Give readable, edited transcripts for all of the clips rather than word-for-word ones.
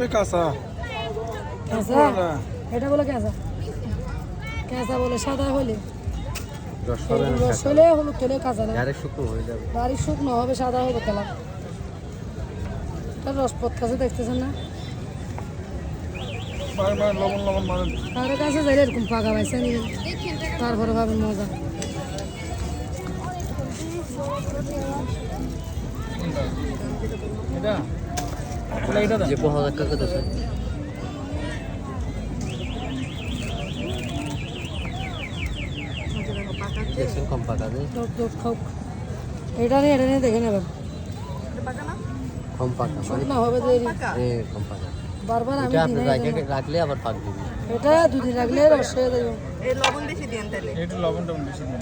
কাঁচা কেঁচা এটা বলে কেঁচা কেঁচা বলে সাদা হলে রস হলে হলুদ হলে কাঁচা না বাড়ি শুকনো হবে সাদা হবে কালার রসপথ কাছে দেখতেছেন না লবণ লবণ মারেন তার কাছে যাইলে এরকম পাকা পাইছে নিবেন তারপরে পাবেন মজা যে পোহা কাকা দেশে দেখছেন কম পাকা দেয় এটা নিয়ে দেখে নেবেন কম পাকা শুকনো হবে দেরি কম পাকা বারবার আমি এটা আপনি রাখলে আবার পাক দিবি এটা দুদিন রাখলে রস হয়ে যাবে এই লবণ বেশি দেন তাহলে একটু লবণটা বেশি দিন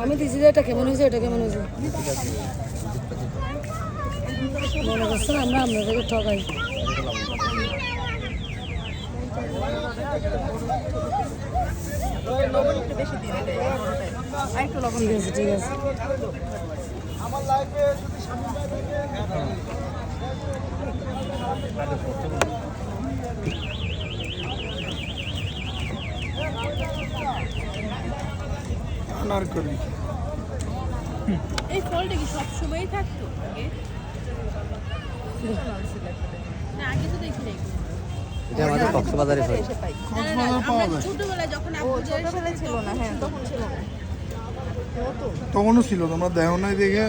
আমি দিছি যে এটা কেমন হয়েছে এটা কেমন হয়েছে মনে করছেন আমরা আপনাদেরকে ঠকাই লবণ একটু বেশি দিন এটা আর একটু লবণ ঠিক আছে ঠিক আছে আনারকলি এই ফলটা কি সব সময়ই থাকতো আগে না আগে তো দেখি নাই এটা আমাদের কক্সবাজারে হয় এসে পাই আমরা ছোটবেলায় যখন ও আব্বু ছোটবেলায় ছিল না হ্যাঁ তখন ছিল না নতুন তখনও ছিল তোমরা দেখো নাই দেখে